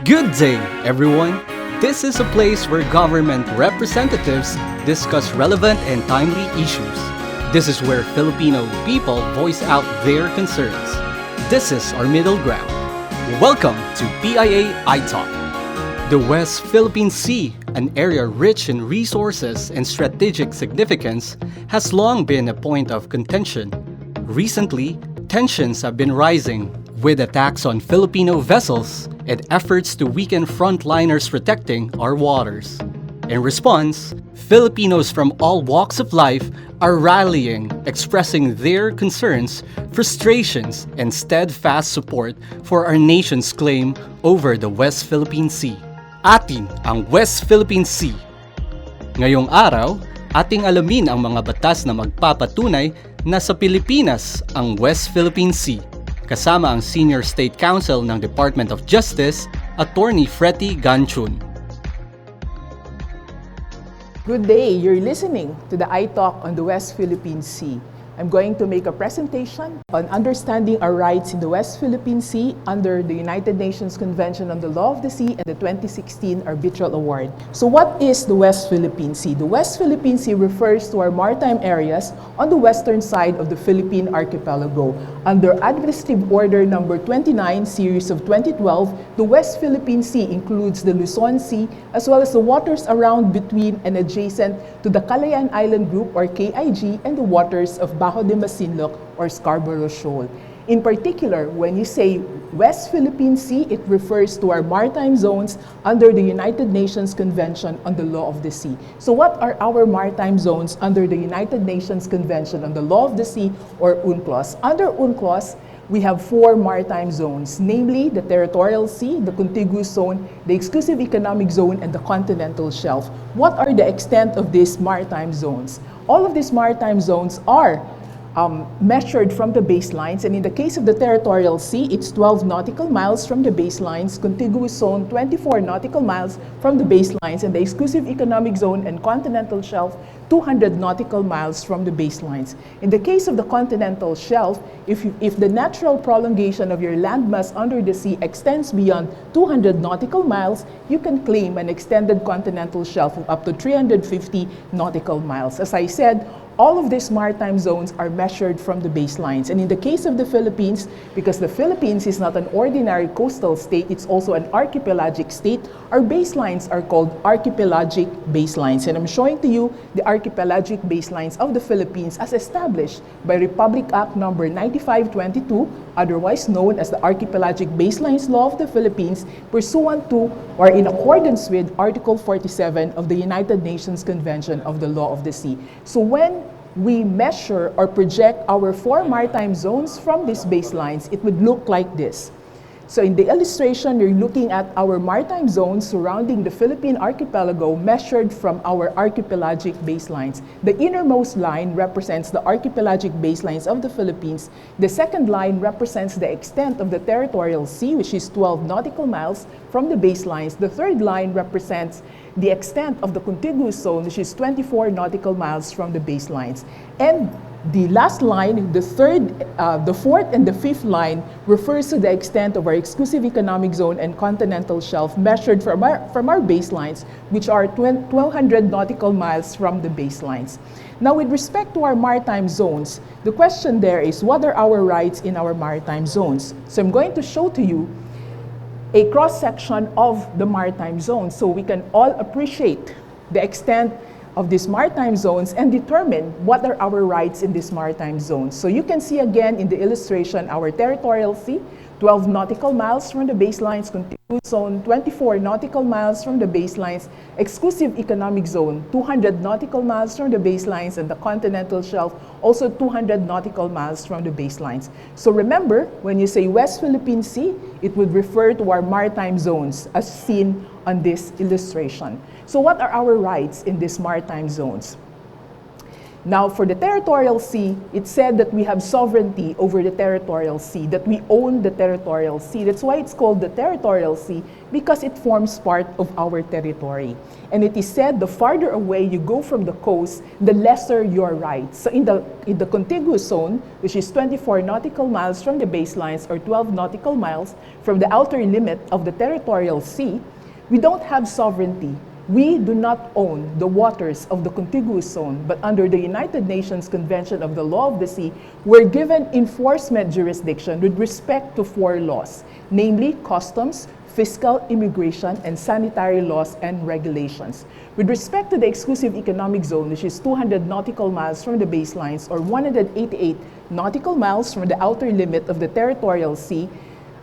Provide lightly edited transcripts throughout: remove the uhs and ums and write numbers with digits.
Good day, everyone. This is a place where government representatives discuss relevant and timely issues. This is where Filipino people voice out their concerns. This is our middle ground. Welcome to PIA iTALK. The West Philippine Sea, an area rich in resources and strategic significance, has long been a point of contention. Recently, tensions have been rising, with attacks on Filipino vessels and efforts to weaken frontliners protecting our waters. In response, Filipinos from all walks of life are rallying, expressing their concerns, frustrations, and steadfast support for our nation's claim over the West Philippine Sea. Atin ang West Philippine Sea. Ngayong araw, ating alamin ang mga batas na magpapatunay na sa Pilipinas ang West Philippine Sea, kasama ang Senior State Counsel ng Department of Justice, Atty. Fretti Ganchoon. Good day, you're listening to the iTALK on the West Philippine Sea. I'm going to make a presentation on understanding our rights in the West Philippine Sea under the United Nations Convention on the Law of the Sea and the 2016 Arbitral Award. So what is the West Philippine Sea? The West Philippine Sea refers to our maritime areas on the western side of the Philippine archipelago. Under Administrative Order Number 29, Series of 2012, the West Philippine Sea includes the Luzon Sea as well as the waters around, between, and adjacent to the Calayan Island Group or KIG and the waters of Bajo de Masinloc or Scarborough Shoal. In particular, when you say West Philippine Sea, it refers to our maritime zones under the United Nations Convention on the Law of the Sea. So what are our maritime zones under the United Nations Convention on the Law of the Sea or UNCLOS? Under UNCLOS, we have four maritime zones, namely the territorial sea, the contiguous zone, the exclusive economic zone, and the continental shelf. What are the extent of these maritime zones? All of these maritime zones are measured from the baselines, and in the case of the territorial sea, it's 12 nautical miles from the baselines, contiguous zone 24 nautical miles from the baselines, and the exclusive economic zone and continental shelf 200 nautical miles from the baselines. In the case of the continental shelf, if the natural prolongation of your landmass under the sea extends beyond 200 nautical miles, you can claim an extended continental shelf of up to 350 nautical miles. As I said, all of these maritime zones are measured from the baselines. And in the case of the Philippines, because the Philippines is not an ordinary coastal state, it's also an archipelagic state, our baselines are called archipelagic baselines. And I'm showing to you the archipelagic baselines of the Philippines as established by Republic Act number 9522, otherwise known as the Archipelagic Baselines Law of the Philippines, pursuant to or in accordance with Article 47 of the United Nations Convention of the Law of the Sea. So when we measure or project our four maritime zones from these baselines, it would look like this. So in the illustration, you're looking at our maritime zones surrounding the Philippine archipelago measured from our archipelagic baselines. The innermost line represents the archipelagic baselines of the Philippines. The second line represents the extent of the territorial sea, which is 12 nautical miles from the baselines. The third line represents the extent of the contiguous zone, which is 24 nautical miles from the baselines. And the last line, the fourth and the fifth line refers to the extent of our exclusive economic zone and continental shelf measured from our baselines, which are 1,200 nautical miles from the baselines. Now, with respect to our maritime zones, the question there is, what are our rights in our maritime zones? So I'm going to show to you a cross-section of the maritime zones so we can all appreciate the extent of these maritime zones and determine what are our rights in these maritime zones. So you can see again in the illustration our territorial sea, 12 nautical miles from the baselines, contiguous zone, 24 nautical miles from the baselines, exclusive economic zone, 200 nautical miles from the baselines, and the continental shelf, also 200 nautical miles from the baselines. So remember, when you say West Philippine Sea, it would refer to our maritime zones as seen on this illustration. So what are our rights in these maritime zones? Now, for the territorial sea, it said that we have sovereignty over the territorial sea, that we own the territorial sea. That's why it's called the territorial sea, because it forms part of our territory. And it is said the farther away you go from the coast, the lesser your rights. So in the contiguous zone, which is 24 nautical miles from the baselines or 12 nautical miles from the outer limit of the territorial sea, we don't have sovereignty. We do not own the waters of the contiguous zone, but under the United Nations Convention of the Law of the Sea, we're given enforcement jurisdiction with respect to 4 laws, namely customs, fiscal, immigration, and sanitary laws and regulations. With respect to the exclusive economic zone, which is 200 nautical miles from the baselines or 188 nautical miles from the outer limit of the territorial sea,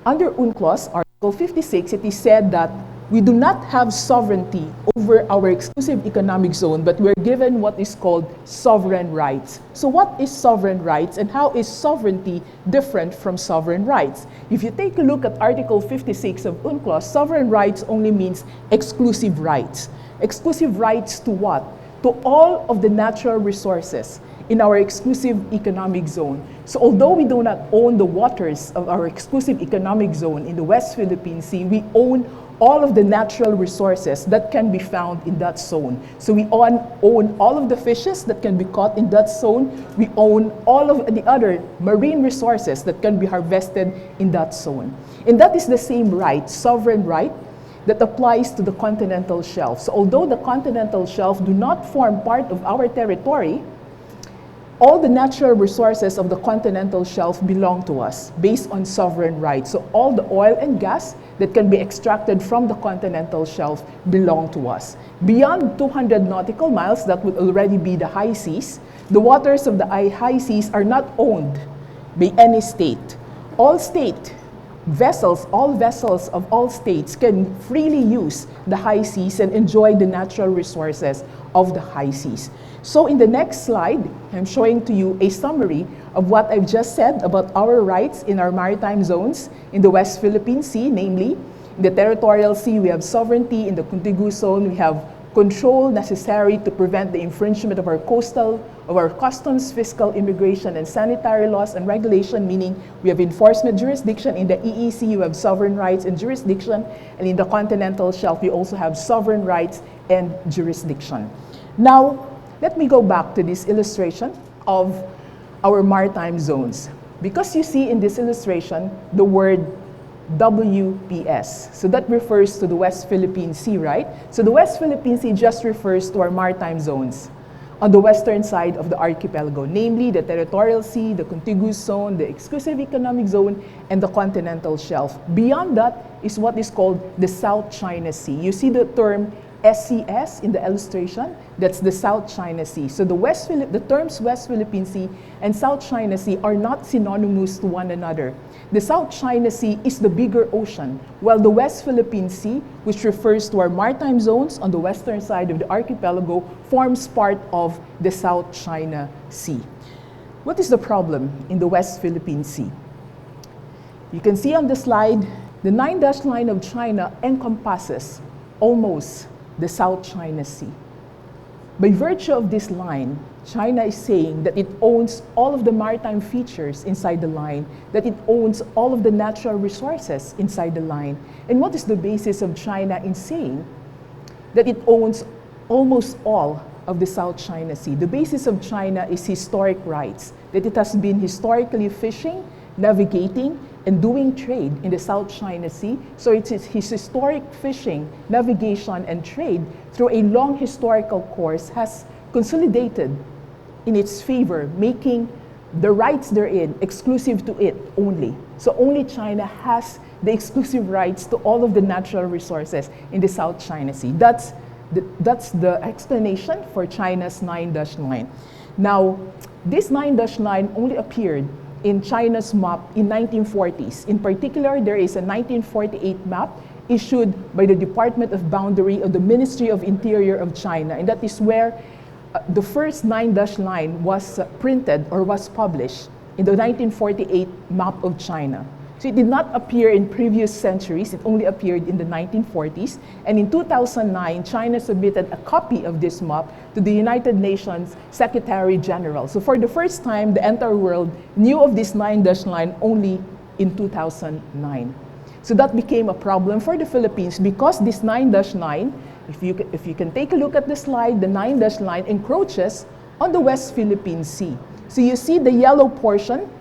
under UNCLOS, Article 56, it is said that we do not have sovereignty over our exclusive economic zone, but we're given what is called sovereign rights. So what is sovereign rights and how is sovereignty different from sovereign rights? If you take a look at Article 56 of UNCLOS, sovereign rights only means exclusive rights. Exclusive rights to what? To all of the natural resources in our exclusive economic zone. So although we do not own the waters of our exclusive economic zone in the West Philippine Sea, we own all of the natural resources that can be found in that zone. So we own all of the fishes that can be caught in that zone. We own all of the other marine resources that can be harvested in that zone. And that is the same right, sovereign right, that applies to the continental shelf. So although the continental shelf do not form part of our territory, all the natural resources of the continental shelf belong to us based on sovereign rights. So all the oil and gas that can be extracted from the continental shelf belong to us. Beyond 200 nautical miles, that would already be the high seas. The waters of the high seas are not owned by any state. All vessels of all states can freely use the high seas and enjoy the natural resources of the high seas. So in the next slide, I'm showing to you a summary of what I've just said about our rights in our maritime zones in the West Philippine Sea, namely, in the territorial sea, we have sovereignty. In the contiguous zone, we have control necessary to prevent the infringement of our customs, fiscal, immigration, and sanitary laws and regulation, meaning we have enforcement jurisdiction. In the EEC, you have sovereign rights and jurisdiction. And in the continental shelf, we also have sovereign rights and jurisdiction. Now, let me go back to this illustration of our maritime zones. Because you see in this illustration the word WPS. So that refers to the West Philippine Sea, right? So the West Philippine Sea just refers to our maritime zones on the western side of the archipelago, namely the territorial sea, the contiguous zone, the exclusive economic zone, and the continental shelf. Beyond that is what is called the South China Sea. You see the term SCS in the illustration, that's the South China Sea. So the terms West Philippine Sea and South China Sea are not synonymous to one another. The South China Sea is the bigger ocean, while the West Philippine Sea, which refers to our maritime zones on the western side of the archipelago, forms part of the South China Sea. What is the problem in the West Philippine Sea? You can see on the slide, the 9-dash line of China encompasses almost the South China Sea. By virtue of this line, China is saying that it owns all of the maritime features inside the line, that it owns all of the natural resources inside the line. And what is the basis of China in saying that it owns almost all of the South China Sea? The basis of China is historic rights, that it has been historically fishing, navigating, and doing trade in the South China Sea. So it's his historic fishing, navigation, and trade through a long historical course has consolidated in its favor, making the rights therein exclusive to it only. So only China has the exclusive rights to all of the natural resources in the South China Sea. That's the explanation for China's 9-dash line. Now, this 9-dash line only appeared in China's map in 1940s. In particular, there is a 1948 map issued by the Department of Boundary of the Ministry of Interior of China, and that is where the first 9-dash line was printed or was published in the 1948 map of China. So it did not appear in previous centuries, it only appeared in the 1940s. And in 2009, China submitted a copy of this map to the United Nations Secretary General. So for the first time, the entire world knew of this 9-dash line only in 2009. So that became a problem for the Philippines because this 9-dash line, if you can take a look at the slide, the 9-dash line encroaches on the West Philippine Sea. So you see the yellow portion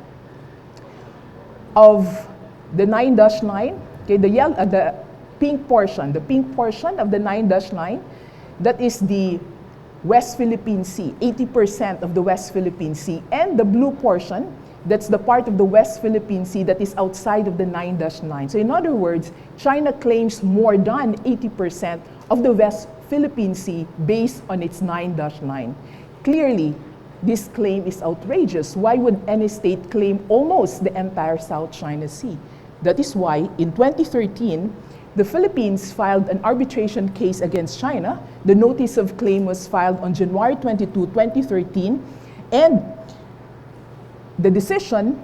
of the 9-dash line, okay, the pink portion of the 9-dash line, that is the West Philippine Sea, 80% of the West Philippine Sea, and the blue portion, that's the part of the West Philippine Sea that is outside of the 9-dash line. So in other words, China claims more than 80% of the West Philippine Sea based on its 9-dash line. Clearly, this claim is outrageous. Why would any state claim almost the entire South China Sea? That is why, in 2013, the Philippines filed an arbitration case against China. The notice of claim was filed on January 22, 2013, and the decision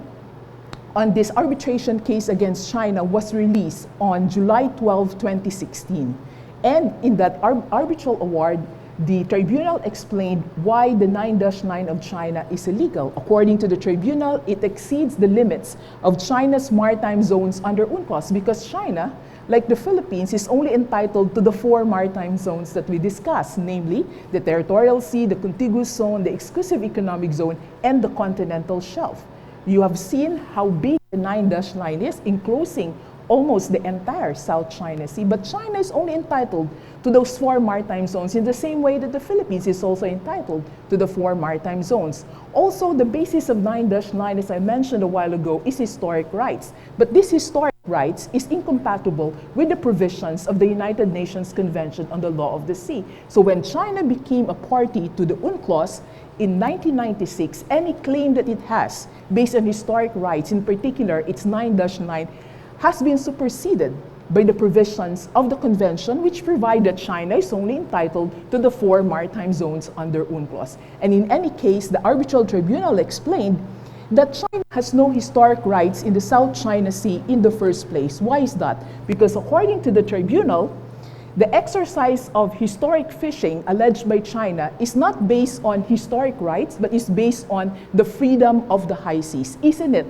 on this arbitration case against China was released on July 12, 2016. And in that arbitral award, the tribunal explained why the 9-dash line of China is illegal. According to the tribunal, it exceeds the limits of China's maritime zones under UNCLOS because China, like the Philippines, is only entitled to the 4 maritime zones that we discussed, namely the territorial sea, the contiguous zone, the exclusive economic zone, and the continental shelf. You have seen how big the 9-dash line is, enclosing almost the entire South China Sea, but China is only entitled to those 4 maritime zones in the same way that the Philippines is also entitled to the 4 maritime zones. Also, the basis of 9-dash line, as I mentioned a while ago, is historic rights. But this historic rights is incompatible with the provisions of the United Nations Convention on the Law of the Sea. So when China became a party to the UNCLOS in 1996, any claim that it has based on historic rights, in particular its 9-dash line, has been superseded by the provisions of the convention, which provide that China is only entitled to the 4 maritime zones under UNCLOS. And in any case, the arbitral tribunal explained that China has no historic rights in the South China Sea in the first place. Why is that? Because according to the tribunal, the exercise of historic fishing alleged by China is not based on historic rights, but is based on the freedom of the high seas. Isn't it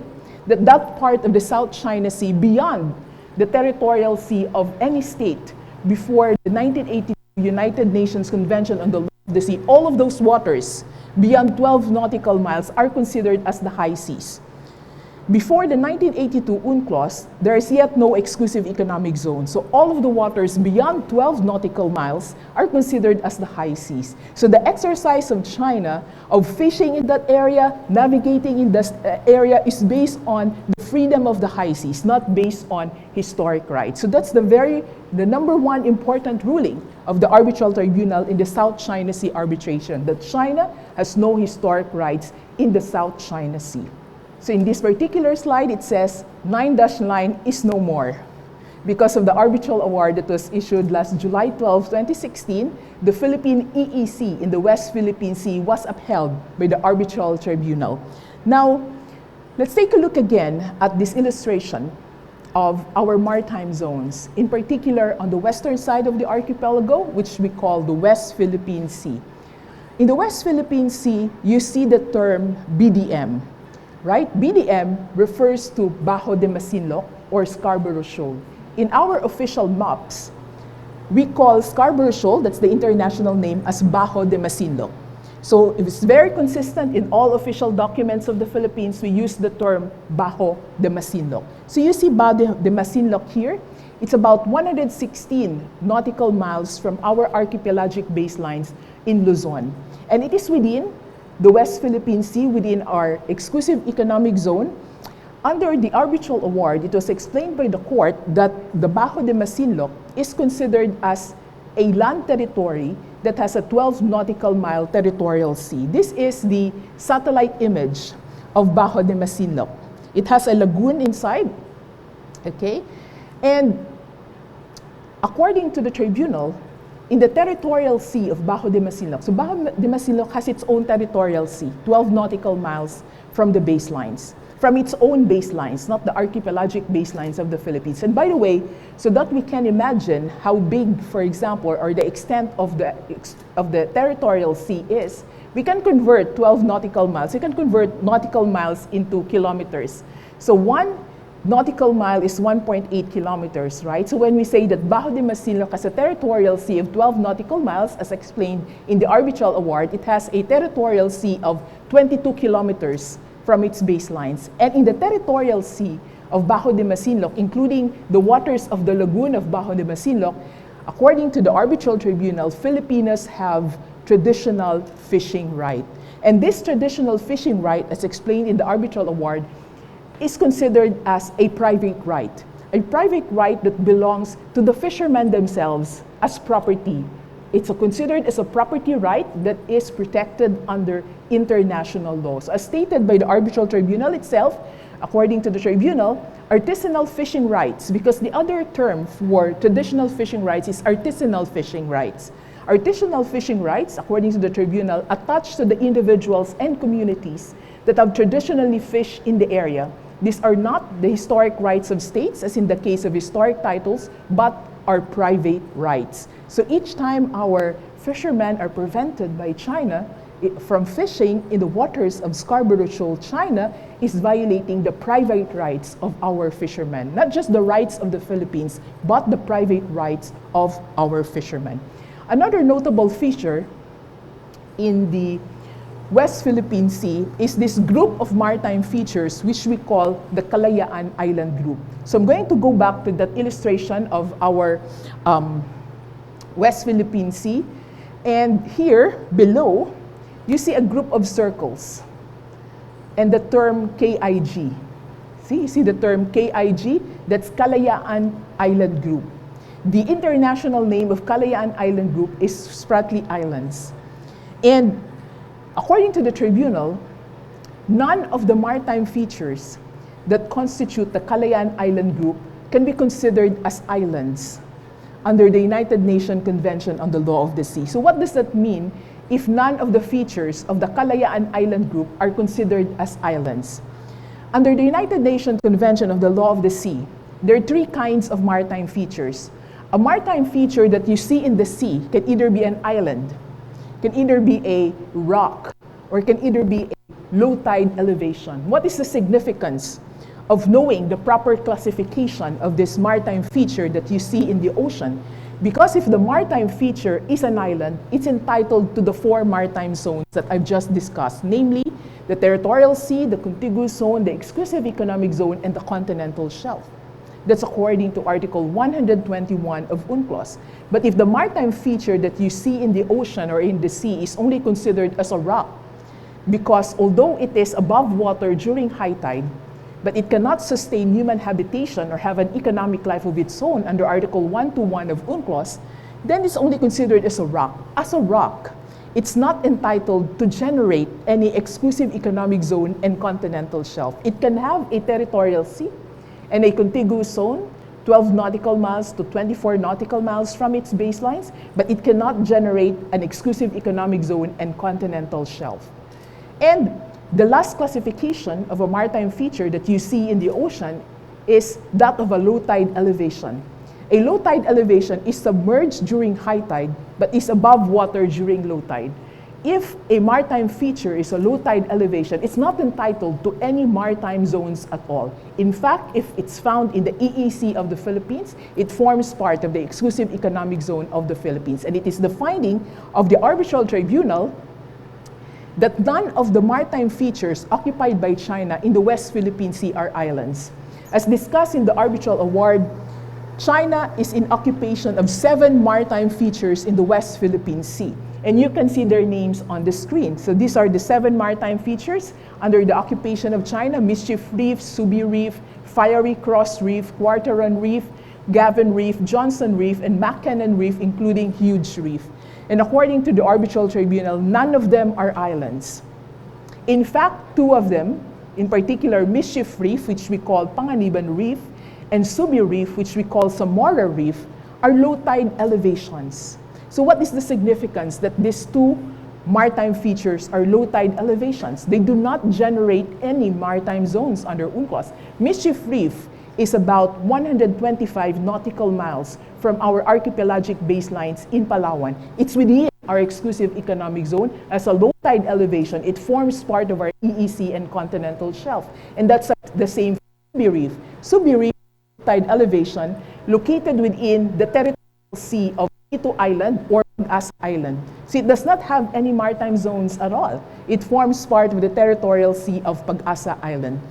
that part of the South China Sea beyond the territorial sea of any state before the 1982 United Nations Convention on the Law of the Sea, all of those waters beyond 12 nautical miles are considered as the high seas. Before the 1982 UNCLOS, there is yet no exclusive economic zone. So all of the waters beyond 12 nautical miles are considered as the high seas. So the exercise of China of fishing in that area, navigating in that area is based on the freedom of the high seas, not based on historic rights. So that's the number one important ruling of the arbitral tribunal in the South China Sea arbitration, that China has no historic rights in the South China Sea. So in this particular slide, it says 9-dash line is no more. Because of the arbitral award that was issued last July 12, 2016, the Philippine EEC in the West Philippine Sea was upheld by the arbitral tribunal. Now, let's take a look again at this illustration of our maritime zones, in particular on the western side of the archipelago, which we call the West Philippine Sea. In the West Philippine Sea, you see the term BDM. Right? BDM refers to Bajo de Masinloc or Scarborough Shoal. In our official maps, we call Scarborough Shoal, that's the international name, as Bajo de Masinloc. So it's very consistent in all official documents of the Philippines. We use the term Bajo de Masinloc. So you see Bajo de Masinloc here. It's about 116 nautical miles from our archipelagic baselines in Luzon. And it is within the West Philippine Sea, within our exclusive economic zone. Under the arbitral award, it was explained by the court that the Bajo de Masinloc is considered as a land territory that has a 12 nautical mile territorial sea. This is the satellite image of Bajo de Masinloc. It has a lagoon inside, okay? And according to the tribunal, in the territorial sea of Bajo de Masinloc, so Bajo de Masinloc has its own territorial sea, 12 nautical miles from the baselines. from its own baselines, not the archipelagic baselines of the Philippines. And by the way, so that we can imagine how big, for example, or the extent of the territorial sea is, we can convert 12 nautical miles. We can convert nautical miles into kilometers. So 1 nautical mile is 1.8 kilometers, right? So when we say that Bajo de Masinloc has a territorial sea of 12 nautical miles, as explained in the arbitral award, it has a territorial sea of 22 kilometers from its baselines. And in the territorial sea of Bajo de Masinloc, including the waters of the lagoon of Bajo de Masinloc, according to the arbitral tribunal, Filipinos have traditional fishing right. And this traditional fishing right, as explained in the arbitral award, is considered as a private right that belongs to the fishermen themselves as property. It's considered as a property right that is protected under international laws. As stated by the arbitral tribunal itself, according to the tribunal, artisanal fishing rights, because the other term for traditional fishing rights is artisanal fishing rights. Artisanal fishing rights, according to the tribunal, attach to the individuals and communities that have traditionally fished in the area. These are not the historic rights of states, as in the case of historic titles, but are private rights. So each time our fishermen are prevented by China from fishing in the waters of Scarborough Shoal, China is violating the private rights of our fishermen. Not just the rights of the Philippines, but the private rights of our fishermen. Another notable feature in the West Philippine Sea is this group of maritime features which we call the Kalayaan Island Group. So I'm going to go back to that illustration of our West Philippine Sea. And here below, you see a group of circles and the term KIG. See, you see the term KIG? That's Kalayaan Island Group. The international name of Kalayaan Island Group is Spratly Islands. And according to the tribunal, none of the maritime features that constitute the Kalayaan Island Group can be considered as islands under the United Nations Convention on the Law of the Sea. So what does that mean if none of the features of the Kalayaan Island Group are considered as islands? Under the United Nations Convention of the Law of the Sea, there are 3 kinds of maritime features. A maritime feature that you see in the sea can either be an island, can either be a rock, or can either be a low tide elevation. What is the significance of knowing the proper classification of this maritime feature that you see in the ocean? Because if the maritime feature is an island, it's entitled to the 4 maritime zones that I've just discussed, namely the territorial sea, the contiguous zone, the exclusive economic zone, and the continental shelf. That's according to Article 121 of UNCLOS. But if the maritime feature that you see in the ocean or in the sea is only considered as a rock, because although it is above water during high tide, but it cannot sustain human habitation or have an economic life of its own under Article 121 of UNCLOS, then it's only considered as a rock. As a rock, it's not entitled to generate any exclusive economic zone and continental shelf. It can have a territorial sea and a contiguous zone, 12 nautical miles to 24 nautical miles from its baselines, but it cannot generate an exclusive economic zone and continental shelf. And the last classification of a maritime feature that you see in the ocean is that of a low tide elevation. A low tide elevation is submerged during high tide, but is above water during low tide. If a maritime feature is a low tide elevation, it's not entitled to any maritime zones at all. In fact, if it's found in the EEZ of the Philippines, it forms part of the exclusive economic zone of the Philippines. And it is the finding of the arbitral tribunal that none of the maritime features occupied by China in the West Philippine Sea are islands. As discussed in the arbitral award, China is in occupation of 7 maritime features in the West Philippine Sea. And you can see their names on the screen. So these are the 7 maritime features under the occupation of China: Mischief Reef, Subi Reef, Fiery Cross Reef, Quarteron Reef, Gavin Reef, Johnson Reef, and McKinnon Reef, including Huge Reef. And according to the arbitral tribunal, none of them are islands. In fact, 2 of them, in particular Mischief Reef, which we call Panganiban Reef, and Subi Reef, which we call Samora Reef, are low tide elevations. So what is the significance that these 2 maritime features are low tide elevations. They do not generate any maritime zones under UNCLOS. Mischief Reef is about 125 nautical miles from our archipelagic baselines in Palawan. It's within our exclusive economic zone. As a low tide elevation, it forms part of our EEZ and continental shelf. And that's the same for Subi Reef. Subi Reef tide elevation located within the territorial sea of Ito Island or Pag-asa Island. So it does not have any maritime zones at all. It forms part of the territorial sea of Pag-asa Island.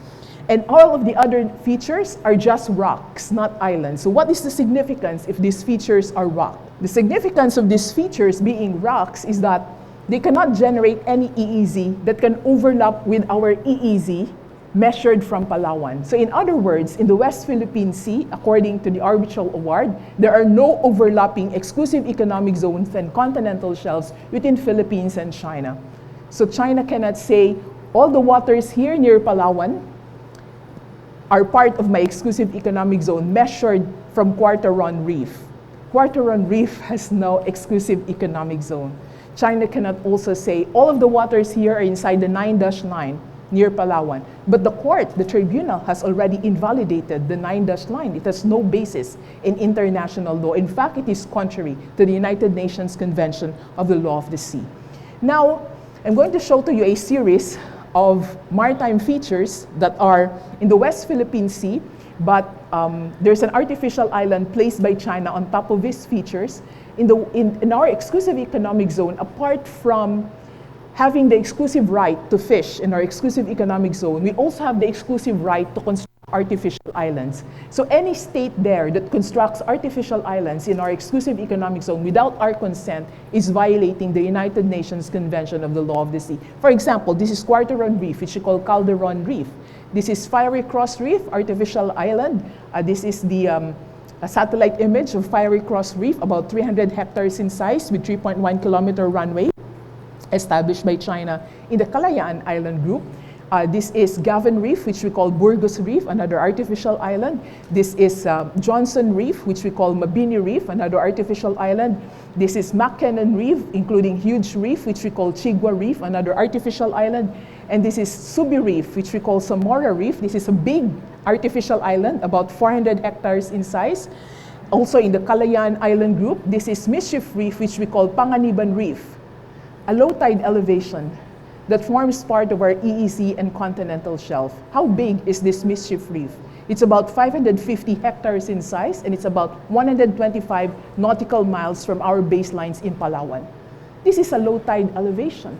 And all of the other features are just rocks, not islands. So what is the significance if these features are rock? The significance of these features being rocks is that they cannot generate any EEZ that can overlap with our EEZ measured from Palawan. So in other words, in the West Philippine Sea, according to the arbitral award, there are no overlapping exclusive economic zones and continental shelves within Philippines and China. So China cannot say, all the waters here near Palawan are part of my exclusive economic zone measured from Quarteron Reef. Quarteron Reef has no exclusive economic zone. China cannot also say all of the waters here are inside the 9-9 near Palawan. But the court, the tribunal, has already invalidated the 9-line. It has no basis in international law. In fact, it is contrary to the United Nations Convention of the Law of the Sea. Now, I'm going to show to you a series of maritime features that are in the West Philippine Sea, but there's an artificial island placed by China on top of these features. In our exclusive economic zone, apart from having the exclusive right to fish in our exclusive economic zone, we also have the exclusive right to construct artificial islands. So any state there that constructs artificial islands in our exclusive economic zone without our consent is violating the United Nations Convention of the Law of the Sea. For example, this is Quarteron Reef, which we call Calderon Reef. This is Fiery Cross Reef, artificial island. This is the a satellite image of Fiery Cross Reef, about 300 hectares in size with 3.1 kilometer runway, established by China in the Kalayaan Island group. This is Gavin Reef, which we call Burgos Reef, another artificial island. This is Johnson Reef, which we call Mabini Reef, another artificial island. This is McKinnon Reef, including Huge Reef, which we call Chigwa Reef, another artificial island. And this is Subi Reef, which we call Samora Reef. This is a big artificial island, about 400 hectares in size. Also in the Kalayaan Island group, this is Mischief Reef, which we call Panganiban Reef, a low tide elevation that forms part of our EEZ and continental shelf. How big is this Mischief Reef? It's about 550 hectares in size, and it's about 125 nautical miles from our baselines in Palawan. This is a low tide elevation.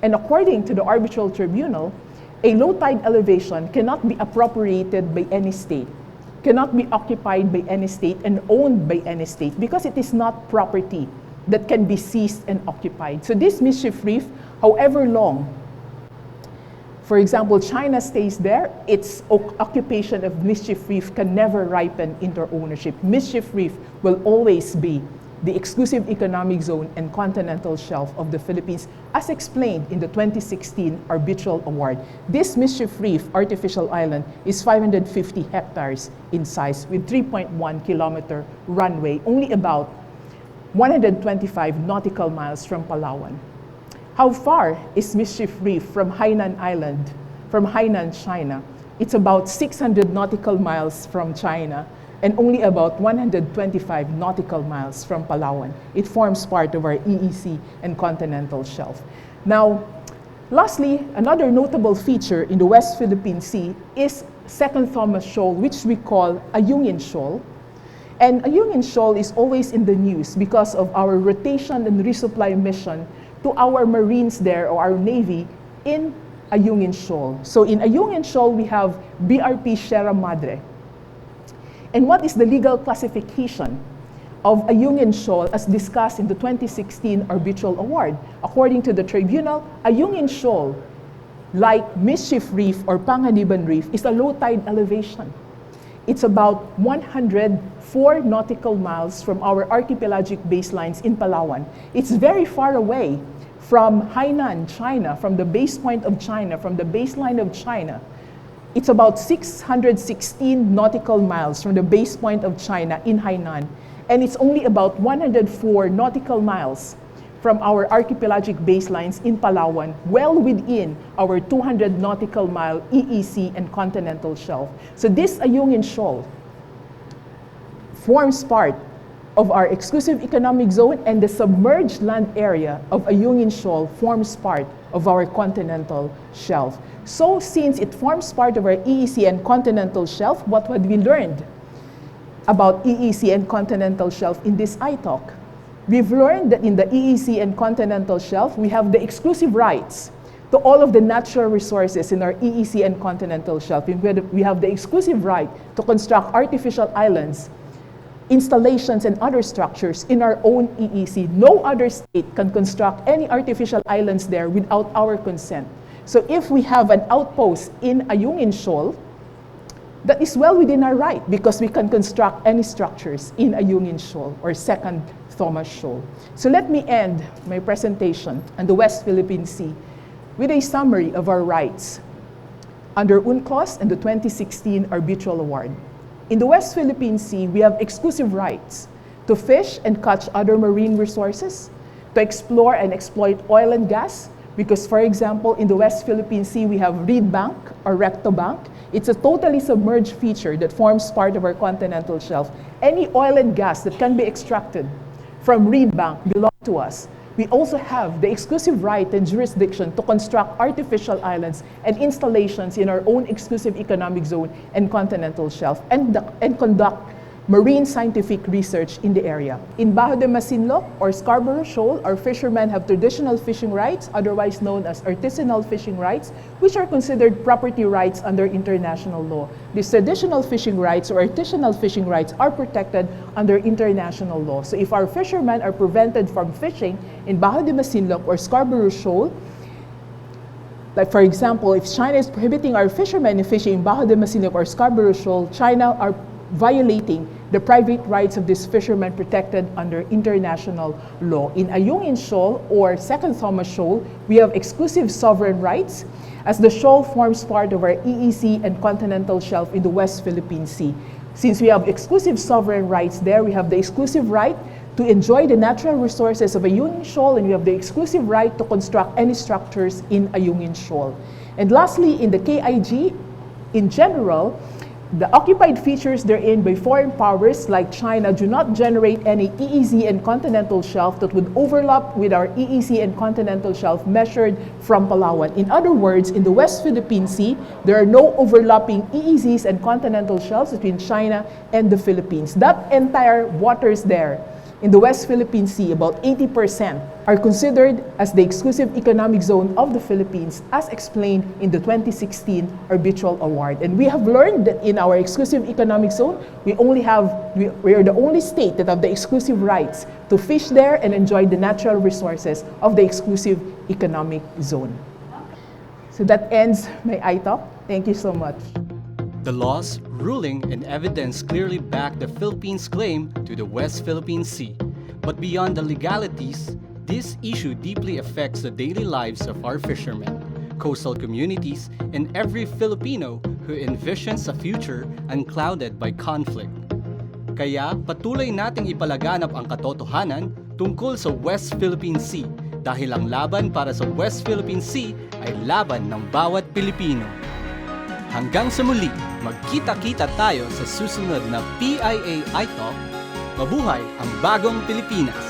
And according to the arbitral tribunal, a low tide elevation cannot be appropriated by any state, cannot be occupied by any state and owned by any state because it is not property that can be seized and occupied. So this Mischief Reef, however long, for example, China stays there, its occupation of Mischief Reef can never ripen into ownership. Mischief Reef will always be the exclusive economic zone and continental shelf of the Philippines, as explained in the 2016 arbitral award. This Mischief Reef artificial island is 550 hectares in size with 3.1 kilometer runway, only about 125 nautical miles from Palawan. How far is Mischief Reef from Hainan Island, from Hainan, China? It's about 600 nautical miles from China and only about 125 nautical miles from Palawan. It forms part of our EEZ and continental shelf. Now, lastly, another notable feature in the West Philippine Sea is Second Thomas Shoal, which we call Ayungin Shoal. And Ayungin Shoal is always in the news because of our rotation and resupply mission to our Marines there, or our Navy, in Ayungin Shoal. So in Ayungin Shoal, we have BRP Sierra Madre. And what is the legal classification of Ayungin Shoal as discussed in the 2016 arbitral award? According to the tribunal, Ayungin Shoal, like Mischief Reef or Panganiban Reef, is a low tide elevation. It's about 104 nautical miles from our archipelagic baselines in Palawan. It's very far away from Hainan, China, from the base point of China, from the baseline of China. It's about 616 nautical miles from the base point of China in Hainan. And it's only about 104 nautical miles from our archipelagic baselines in Palawan, well within our 200 nautical mile EEZ and continental shelf. So this Ayungin Shoal forms part of our exclusive economic zone, and the submerged land area of Ayungin Shoal forms part of our continental shelf. So since it forms part of our EEZ and continental shelf, what had we learned about EEZ and continental shelf in this iTALK? We've learned that in the EEZ and continental shelf, we have the exclusive rights to all of the natural resources in our EEZ and continental shelf. We have the exclusive right to construct artificial islands, installations, and other structures in our own EEZ. No other state can construct any artificial islands there without our consent. So if we have an outpost in Ayungin Shoal, that is well within our right because we can construct any structures in Ayungin Shoal or Second Thomas Shoal. So let me end my presentation on the West Philippine Sea with a summary of our rights under UNCLOS and the 2016 Arbitral Award. In the West Philippine Sea, we have exclusive rights to fish and catch other marine resources, to explore and exploit oil and gas, because, for example, in the West Philippine Sea, we have reed bank or recto bank. It's a totally submerged feature that forms part of our continental shelf. Any oil and gas that can be extracted from reed bank belong to us. We also have the exclusive right and jurisdiction to construct artificial islands and installations in our own exclusive economic zone and continental shelf and conduct marine scientific research in the area. In Bajo de Masinloc or Scarborough Shoal, our fishermen have traditional fishing rights, otherwise known as artisanal fishing rights, which are considered property rights under international law. These traditional fishing rights or artisanal fishing rights are protected under international law. So if our fishermen are prevented from fishing in Bajo de Masinloc or Scarborough Shoal, like for example, if China is prohibiting our fishermen in fishing in Bajo de Masinloc or Scarborough Shoal, China are violating the private rights of these fishermen protected under international law. In Ayungin Shoal or Second Thomas Shoal, we have exclusive sovereign rights as the shoal forms part of our EEZ and continental shelf in the West Philippine Sea. Since we have exclusive sovereign rights there, we have the exclusive right to enjoy the natural resources of Ayungin Shoal, and we have the exclusive right to construct any structures in Ayungin Shoal. And lastly, in the KIG, in general, the occupied features therein by foreign powers like China do not generate any EEZ and continental shelf that would overlap with our EEZ and continental shelf measured from Palawan. In other words, in the West Philippine Sea, there are no overlapping EEZs and continental shelves between China and the Philippines. That entire waters there in the West Philippine Sea, about 80% are considered as the exclusive economic zone of the Philippines, as explained in the 2016 Arbitral Award. And we have learned that in our exclusive economic zone, we are the only state that have the exclusive rights to fish there and enjoy the natural resources of the exclusive economic zone. So that ends my iTalk. Thank you so much. The laws, ruling, and evidence clearly back the Philippines' claim to the West Philippine Sea. But beyond the legalities, this issue deeply affects the daily lives of our fishermen, coastal communities, and every Filipino who envisions a future unclouded by conflict. Kaya patuloy nating ipalaganap ang katotohanan tungkol sa West Philippine Sea dahil ang laban para sa West Philippine Sea ay laban ng bawat Pilipino. Hanggang sa muli, magkita-kita tayo sa susunod na PIA iTalk. Mabuhay ang bagong Pilipinas!